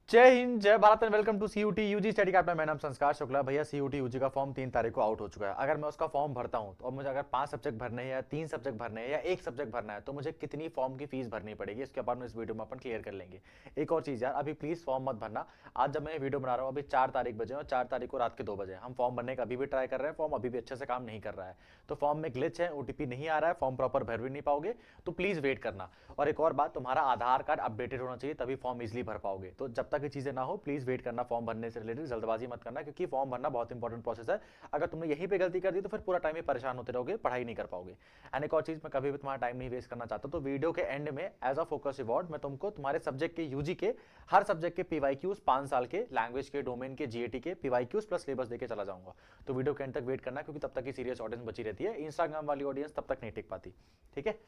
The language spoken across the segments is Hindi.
जय हिंद, जय Bharat and welcome to CUET UG study camp में। मेरा नाम संस्कार शुक्ला। भैया सीयूटी यूजी का फॉर्म 3 तारीख को आउट हो चुका है। अगर मैं उसका फॉर्म भरता हूं तो अब मुझे अगर 5 सब्जेक्ट भरने हैं या 3 सब्जेक्ट भरने हैं या 1 सब्जेक्ट भरना है तो मुझे कितनी फॉर्म की फीस भरनी पड़ेगी, इसके बाद में इस वीडियो में अपन क्लियर कर लेंगे। एक और चीज यार, अभी प्लीज फॉर्म मत भरना। आज जब मैं वीडियो बना रहा हूँ अभी 4 तारीख बजे और 4 तारीख को रात के 2 बजे हम फॉर्म भरने का अभी भी ट्राई कर रहे हैं। फॉर्म अभी भी अच्छे से काम नहीं कर रहा है, तो फॉर्म में ग्लिच है, ओटीपी नहीं आ रहा है, फॉर्म प्रॉपर भर भी नहीं पाओगे, तो प्लीज वेट करना। और एक और बात, तुम्हारा आधार कार्ड अपडेटेड होना चाहिए, तभी फॉर्म इजिली भर पाओगे। तो जब तक ये चीजें ना हो प्लीज वेट करना फॉर्म भरने से रिलेटेड, जल्दबाजी मत करना, क्योंकि फॉर्म भरना बहुत इंपॉर्टेंट प्रोसेस है। अगर तुमने यहीं पे गलती कर दी तो फिर पूरा टाइम ही परेशान होते रहोगे, पढ़ाई नहीं कर पाओगे। एंड एक और चीज, मैं कभी भी तुम्हारा टाइम नहीं वेस्ट करना चाहता, तो वीडियो के एंड में एज अ फोकस रिवॉर्ड मैं तुमको तुम्हारे सब्जेक्ट के यूजी के हर सब्जेक्ट के पीवाईक्यूज 5 साल के, लैंग्वेज के, डोमेन के, जीएटी के पीवाईक्यूज प्लस सिलेबस देके चला जाऊंगा। तो वीडियो के एंड तक वेट करना, क्योंकि तब तक की सीरियस ऑडियंस बची रहती है, इंस्टाग्राम वाली ऑडियंस तब तक नहीं टिक पाती। ठीक है,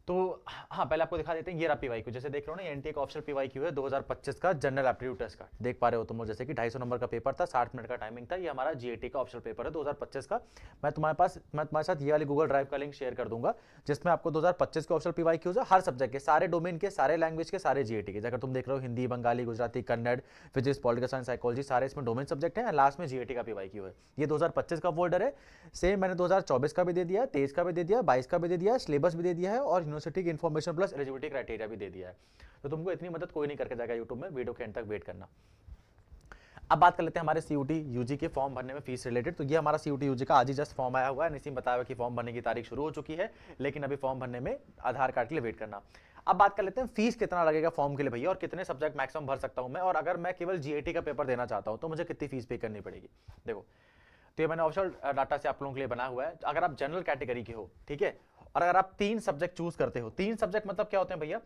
तो हाँ, पहले आपको दिखा देते हैं। ये रहा पीवाईक्यू, जैसे देख रहे हो ना, एनटीए का ऑप्शनल पीवाईक्यू है 2025 का जनरल एप्टीट्यूड टेस्ट का। देख पा रहे हो तुम, जैसे कि 250 नंबर का पेपर था, 60 मिनट का टाइमिंग था। ये हमारा जीएटी का ऑप्शनल पेपर है 2025 का। मैं तुम्हारे साथ ये वाली गूगल ड्राइव का लिंक शेयर कर दूंगा, जिसमें आपको 2025 के ऑप्शनल पीवाईक्यूज है हर सब्जेक्ट के, सारे डोमेन के, सारे लैंग्वेज के, सारे जीएटी के। अगर तुम देख रहे हो Hindi, Bengali, Gujarati, Kannada, physics, political science, psychology, सारे इसमें डोमेन सब्जेक्ट है। लास्ट में जीएटी का पीवाईक्यू है। ये 2025 का फोल्डर है। सेम मैंने 2024 का भी दे दिया, 23 का भी दे दिया, 22 का भी दे दिया, सिलेबस भी दे दिया है और यूनिवर्सिटी की इन्फॉर्मेशन प्लस एलिजिबिलिटी क्राइटेरिया भी दे दिया है। तो तुमको इतनी मदद कोई नहीं करके जाएगा यूट्यूब में, वीडियो के एंड तक वेट करना। अब बात कर लेते हैं हमारे सीयूटी यूजी के फॉर्म भरने में फीस रिलेटेड। तो ये हमारा सीयूटी यूजी का आज ही जस्ट फॉर्म आया हुआ है। निसीम बताया हुआ कि फॉर्म भरने की तारीख शुरू हो चुकी है, लेकिन अभी फॉर्म भरने में आधार कार्ड के लिए वेट करना। अब बात कर लेते हैं फीस कितना लगेगा फॉर्म के लिए भैया, और कितने सब्जेक्ट मैक्सिमम भर सकता हूं मैं, और अगर मैं केवल जीएटी का पेपर देना चाहता हूं तो मुझे कितनी फीस पे करनी पड़ेगी। देखो, तो ये मैंने ऑफिशियल डाटा से आप लोगों के लिए बना हुआ है। अगर आप जनरल कैटेगरी के हो, ठीक है, और अगर आप 3 सब्जेक्ट चूज करते हो, 3 सब्जेक्ट मतलब क्या होते हैं भैया,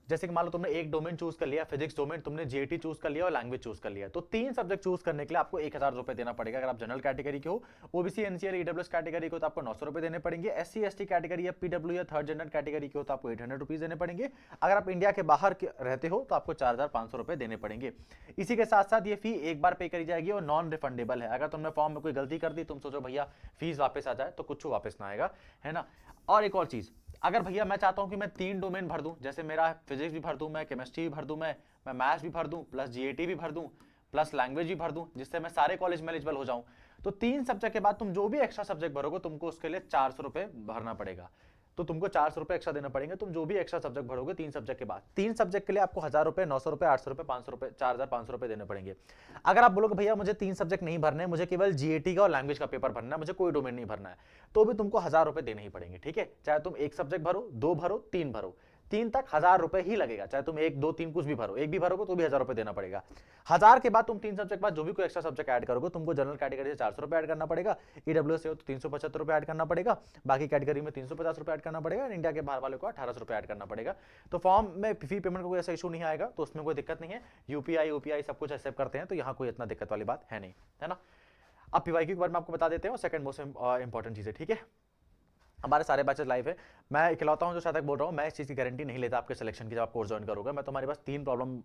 जैसे कि मान लो तुमने एक डोमेन चूज कर लिया, फिजिक्स डोमेन, तुमने जीएटी चूज कर लिया और लैंग्वेज चूज कर लिया, तो 3 सब्जेक्ट चूज करने के लिए आपको 1000 रुपए देना पड़ेगा। अगर आप जनरल कैटेगरी के हो, ओबीसी, एनसीएल, ईडब्ल्यूएस कैटेगरी के हो तो आपको 900 रुपए देने पड़ेंगे। एससी एसटी कैटेगरी या पीडब्ल्यू या थर्ड जेंडर कैटेगरी के हो तो आपको 800 रुपीज देने पड़ेंगे। अगर आप इंडिया के बाहर रहते हो तो आपको 4500 रुपए देने पड़ेंगे। इसी के साथ साथ ये फी एक बार पे करी जाएगी और नॉन रिफंडेबल है। अगर तुमने फॉर्म में कोई गलती कर दी, तुम सोचो भैया फीस वापस आ जाए, तो कुछ वापस ना आएगा, है ना। और एक और चीज, अगर भैया मैं चाहता हूं कि मैं 3 डोमेन भर दूं, जैसे मेरा फिजिक्स भी भर दूं, मैं केमिस्ट्री भी भर दूं, मैं मैथ्स भी भर दूं, प्लस जीएटी भी भर दूं, प्लस लैंग्वेज भी भर दूं, जिससे मैं सारे कॉलेज में एलिजिबल हो जाऊं, तो 3 सब्जेक्ट के बाद तुम जो भी एक्स्ट्रा सब्जेक्ट भरोगे तुमको उसके लिए 400 रुपए भरना पड़ेगा। तो तुमको 400 रुपए एक्स्ट्रा देना पड़ेंगे, तुम जो भी एक्स्ट्रा सब्जेक्ट भरोगे 3 सब्जेक्ट के बाद। 3 सब्जेक्ट के लिए आपको 1000 रुपए, 900 रुपए, 800 रुपए, 500 रुपए, 4500 रुपए देने पड़ेंगे। अगर आप बोलोगे भैया मुझे 3 सब्जेक्ट नहीं भरने हैं, मुझे केवल जीएटी का और लैंग्वेज का पेपर भरना है, मुझे कोई डोमेन नहीं भरना है, तो भी तुमको 1000 रुपए देने ही पड़ेंगे। ठीक है, चाहे तुम 1 सब्जेक्ट भरो, 2 भरो, 3 भरो, 3 तक 1000 रुपए ही लगेगा। चाहे तुम 1, 2, 3 कुछ भी भरो, एक भी भरोगे तो भी 1000 रुपए देना पड़ेगा। 1000 के बाद तुम 3 सब्जेक्ट बाद जो भी कोई एक्स्ट्रा सब्जेक्ट ऐड करोगे, तुमको जनरल कैटेगरी से 400 रुपए ऐड करना पड़ेगा, ईडब्ल्यूएस से हो तो 375 रुपए ऐड करना पड़ेगा, बाकी कैटेगरी में 350 रुपए ऐड करना पड़ेगा, इंडिया के बाहर वाले को 1800 रुपए ऐड करना पड़ेगा। तो फॉर्म में फी पेमेंट का कोई ऐसा इशू नहीं आएगा, तो उसमें कोई दिक्कत नहीं है। यूपीआई यूपीआई सब कुछ एक्सेप्ट करते हैं, तो यहाँ कोई इतना दिक्कत वाली बात है नहीं, है ना। अब पीवाईक्यू के बारे में आपको बता देते हैं, सेकंड मोस्ट इंपॉर्टेंट चीज है। ठीक है, हमारे सारे बैचेस लाइव है। मैं इकलौता हूं जो शायद तक बोल रहा हूं, मैं इस चीज की गारंटी नहीं लेता आपके सिलेक्शन की जब आप कोर्स ज्वाइन करोगे। मैं तुम्हारे पास 3 प्रॉब्लम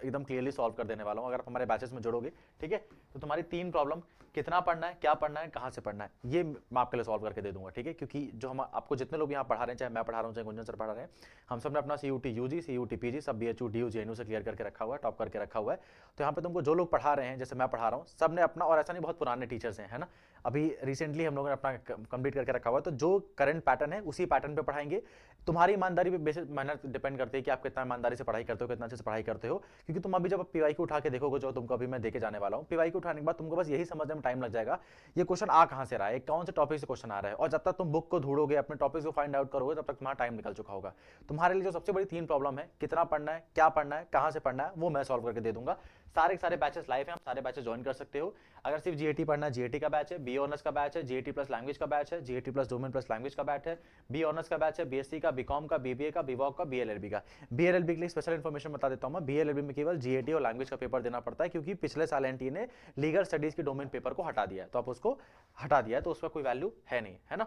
एकदम क्लियरली सॉल्व कर देने वाला हूं अगर आप हमारे बैचेस में जुड़ोगे। ठीक है, तो तुम्हारी 3 प्रॉब्लम, कितना पढ़ना है, क्या पढ़ना है, कहां से पढ़ना है, ये मैं आपके लिए सॉल्व करके दे दूंगा। ठीक है, क्योंकि जो हम आपको जितने लोग यहाँ पढ़ा रहे हैं, चाहे मैं पढ़ा रहा हूँ, चाहे गुंजन सर पढ़ा रहे हैं, हम सब ने अपना सीयूटी यूजी, सीयूटी पीजी सब बीएचयू डीयू जेएनयू से क्लियर करके रखा हुआ है, टॉप करके रखा हुआ है। तो यहाँ पे तुमको जो लोग पढ़ा रहे हैं, जैसे मैं पढ़ा रहा हूँ, सब ने अपना, और ऐसा नहीं बहुत पुराने टीचर्स हैं, है ना, अभी रिसेंटली हम लोगों ने अपना कंप्लीट करके रखा हुआ है। तो जो करंट पैटर्न है उसी पैटर्न पे पढ़ाएंगे। तुम्हारी ईमानदारी पे बेसिस मेहनत डिपेंड करती है कि आप कितना ईमानदारी से पढ़ाई करते हो, कितना अच्छे से पढ़ाई करते हो। क्योंकि तुम अभी जब पीवाईक्यू उठा के देखोगे, जो तुमको अभी मैं देके जाने वाला हूँ, पीवाईक्यू उठाने के बाद तुमको बस यही समझने में टाइम लग जाएगा ये क्वेश्चन आ कहां से रहा है, कौन से टॉपिक से क्वेश्चन आ रहा है। और जब तक तुम बुक को ढूंढोगे, अपने टॉपिक को फाइंड आउट करोगे, तब तक तुम्हारा टाइम निकल चुका होगा। तुम्हारे लिए जो सबसे बड़ी 3 प्रॉब्लम है, कितना पढ़ना है, क्या पढ़ना है, कहां से पढ़ना है, वो मैं सॉल्व करके दे दूंगा। सारे के सारे बैचेस लाइव हैं, आप सारे बैचेस ज्वाइन कर सकते हो। अगर सिर्फ जीएटी पढ़ना है, जीएटी का बैच है, बी ऑनर्स का बैच है, जीएटी प्लस लैंग्वेज का बैच है, GAT plus domain plus language का बैच है, बी ऑनर्स का बैच है, बीएससी का, बीकॉम का, बीबीए का, बीवॉक का, बीएलएलबी का। बीएलएलबी के लिए स्पेशल इन्फॉर्मेशन बता देता हूं मैं, बीएलएलबी में केवल जीएटी और लैंग्वेज का पेपर देना पड़ता है, क्योंकि पिछले साल एनटीए ने लीगल स्टडीज के डोमेन पेपर को हटा दिया है, तो आप उसको हटा दिया है, तो उसका कोई वैल्यू है नहीं, है ना।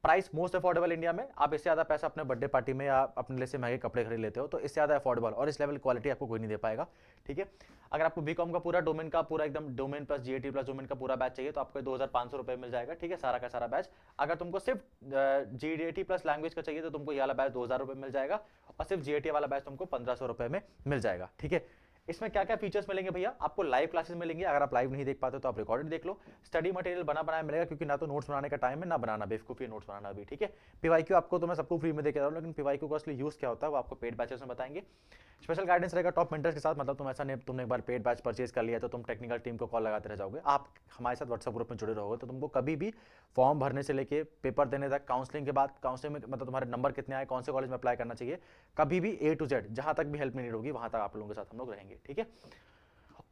प्राइस मोस्ट अफोर्डेबल इंडिया में, आप इससे ज्यादा पैसा अपने बर्थडे पार्टी में या अपने लिए से महंगे कपड़े खरीद लेते हो, तो इससे ज्यादा अफोर्डेबल और इस लेवल क्वालिटी आपको कोई नहीं दे पाएगा। ठीक है, अगर आपको बीकॉम का पूरा डोमेन का पूरा एकदम domain plus GAT plus domain का पूरा बैच चाहिए तो आपको 2500 रुपए मिल जाएगा। ठीक है, सारा का सारा बैच। अगर तुमको सिर्फ जीएटी प्लस लैंग्वेज का चाहिए तो तुमको ये वाला बैच 2000 रुपए मिल जाएगा, और सिर्फ जीएटी वाला बैच तुमको 1500 रुपए में मिल जाएगा। ठीक है, इसमें क्या क्या फीचर्स मिलेंगे भैया, आपको लाइव क्लासेस मिलेंगे, अगर आप लाइव नहीं देख पाते तो आप रिकॉर्डेड देख लो। स्टडी मटेरियल बना बनाया मिलेगा, क्योंकि ना तो नोट्स बनाने का टाइम है ना बनाना, बेवकूफ़ी नोट्स बनाना भी, ठीक है। पीवाईक्यू आपको तो मैं सबको फ्री में दे के रहा हूँ, लेकिन पीवाईक्यू का असली यूज़ क्या होता है वो आपको पेड बैचेस में बताएंगे। स्पेशल गाइडेंस रहेगा टॉप मेंटर्स के साथ, मतलब तुम ऐसा नहीं तुमने एक बार पेड बैच परचेज कर लिया तो तुम टेक्निकल टीम को कॉल लगाते रह जाओगे, आप हमारे साथ व्हाट्सएप ग्रुप में जुड़े रहोगे तो तुमको कभी भी फॉर्म भरने से लेके पेपर देने तक, काउंसलिंग के बाद, काउंसलिंग में मतलब तुम्हारे नंबर कितने आए, कौन से कॉलेज में अप्लाई करना चाहिए, कभी भी A to Z जहां तक भी हेल्प नीड होगी वहां तक आप लोगों के साथ हम लोग रहेंगे, ठीक है।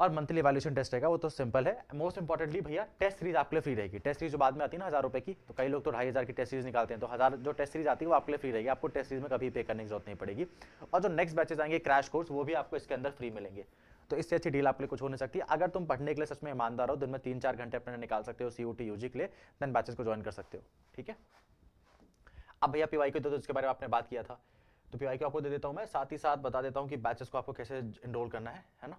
और मंथली वैल्यूएशन टेस्ट रहेगा, वो तो सिंपल है। मोस्ट इंपॉर्टेंटली भैया टेस्ट सीरीज आपके लिए फ्री रहेगी। टेस्ट सीरीज जो बाद में आती है ना 1000 रुपए की, तो कई लोग तो 2500 की टेस्ट सीरीज निकालते हैं, तो 1000 जो टेस्ट सीरीज आती है वो आपके लिए फ्री रहेगी, आपको टेस्ट सीरीज में कभी पे करने की जरूरत नहीं पड़ेगी। और जो नेक्स्ट बैचेस आएंगे क्रैश कोर्स, वो भी आपको इसके अंदर फ्री मिलेंगे। तो इससे अच्छी डील आपके लिए कुछ हो नहीं सकती। अगर तुम पढ़ने के लिए सच में ईमानदार हो, दिन में 3-4 घंटे अपने निकाल सकते हो CUT UG के लिए, देन बैचेस को ज्वाइन कर सकते हो, ठीक है। अब भैया पीवाईक्यू तो इसके बारे में आपने बात किया था, तो पीवाईक्यू आपको दे देता हूँ मैं, साथ ही साथ बता देता हूँ कि बैचेस को आपको कैसे एनरोल करना है ना।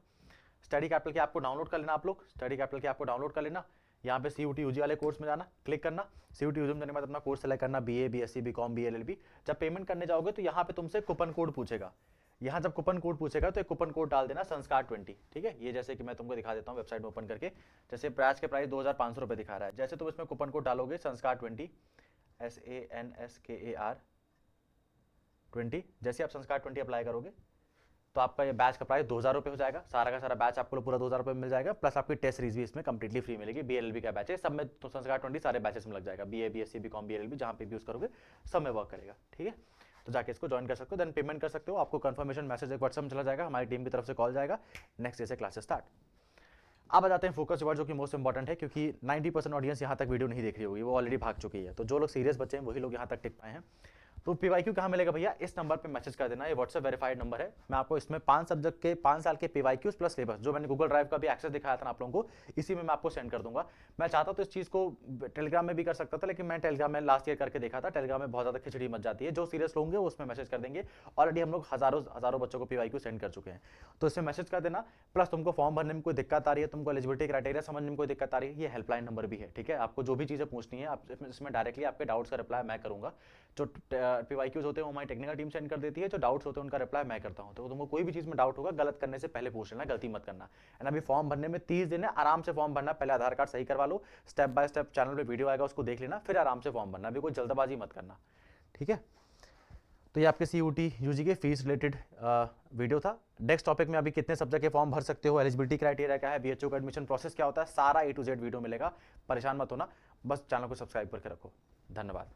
स्टडी कैपिटल की आपको डाउनलोड कर लेना, आप लोग स्टडी कैपिटल की आपको डाउनलोड कर लेना, यहाँ पे CUT UG वाले कोर्स में जाना, क्लिक करना, CUT UG में जाने के बाद अपना कोर्स सेलेक्ट करना, BA BSc BCom BLLB। जब पेमेंट करने जाओगे तो यहाँ पे तुमसे कूपन कोड पूछेगा, यहाँ जब कूपन कोड पूछेगा तो एक कूपन कोड डाल देना संस्कार 20, ठीक है। ये जैसे कि मैं तुमको दिखा देता हूँ वेबसाइट में ओपन करके, जैसे बैच के प्राइस 2500 रुपये दिखा रहा है, जैसे तुम इसमें कूपन कोड डालोगे संस्कार 20 SANSKAR 20, जैसे आप संस्कार 20 अप्लाई करोगे तो आपका ये बैच का प्राइस 2000 रुपये हो जाएगा, सारा का सारा बैच आपको पूरा 2000 रुपये मिल जाएगा, प्लस आपकी टेस्ट सीरीज भी इसमें कंप्लीटली फ्री मिलेगी। BLLB का बैच है, सब में तो संस्कार 20 सारे बैचेस में लग जाएगा, BA BSc BCom BLLB जहाँ पे भी यूज करोगे सब में वर्क करेगा, ठीक है। तो जाके इसको ज्वाइन कर सकते हो, देन पेमेंट कर सकते हो, आपको कंफर्मेशन मैसेज एक व्हाट्सएप में चला जाएगा, हमारी टीम की तरफ से कॉल जाएगा, नेक्स्ट डे से क्लासेस स्टार्ट। अब आ जाते हैं फोकस रिवार्ड, जो कि मोस्ट इंपॉर्टेंट है, क्योंकि 90% ऑडियंस यहाँ तक वीडियो नहीं देख रही होगी, वो ऑलरेडी भाग चुकी है, तो जो लोग सीरियस बच्चे हैं वही लोग यहाँ तक टिक पाए हैं। तो पीवाईक्यू कहाँ मिलेगा भैया, इस नंबर पे मैसेज कर देना, ये व्हाट्सएप वेरीफाइड नंबर है। मैं आपको इसमें 5 सब्जेक्ट के 5 साल के पीवाईक्यूज प्लस सिलेबस, जो मैंने गूगल ड्राइव का भी एक्सेस दिखाया था ना आप लोगों को, इसी में मैं आपको सेंड कर दूंगा। मैं चाहता तो इस चीज़ को टेलीग्राम में भी कर सकता था, लेकिन मैं टेलीग्राम में लास्ट ईयर करके देखा था, टेलीग्राम में बहुत ज़्यादा खिचड़ी मच जाती है, जो सीरियस लोग वो उसमें मैसेज कर देंगे। ऑलरेडी हम लोग हज़ारों बच्चों को पीवाईक्यू सेंड कर चुके हैं, तो इसमें मैसेज कर देना। प्लस तुमको फॉर्म भरने में कोई दिक्कत आ रही है, तुमको एलिजिबिलिटी क्राइटेरिया समझने में कोई दिक्कत आ रही है, ये हेल्पलाइन नंबर भी है, ठीक है। आपको जो भी चीज़ें पूछनी है आप इसमें डायरेक्टली आपके डाउट्स का रिप्लाई मैं करूँगा। जो पीवाईक्यूज होते हैं हमारी टेक्निकल टीम सेंड कर देती है, जो डाउट्स होते हैं उनका रिप्लाई मैं करता हूं। तो तुमको कोई भी चीज में डाउट होगा, गलत करने से पहले पूछ लेना, गलती मत करना। एंड अभी फॉर्म भरने में 30 दिन है, आराम से फॉर्म भरना, पहले आधार कार्ड सही करवा लो, स्टेप बाय स्टेप चैनल पे वीडियो आएगा उसको देख लेना, फिर आराम से फॉर्म भरना, अभी कोई जल्दबाजी मत करना, ठीक है। तो ये आपके CUT UG के फीस रिलेटेड वीडियो था। नेक्स्ट टॉपिक में अभी कितने सब्जेक्ट के फॉर्म भर सकते हो, एलिजिबिलिटी क्राइटेरिया क्या है, BHO का एडमिशन प्रोसेस क्या होता है, सारा A to Z वीडियो मिलेगा, परेशान मत होना, बस चैनल को सब्सक्राइब करके रखो। धन्यवाद।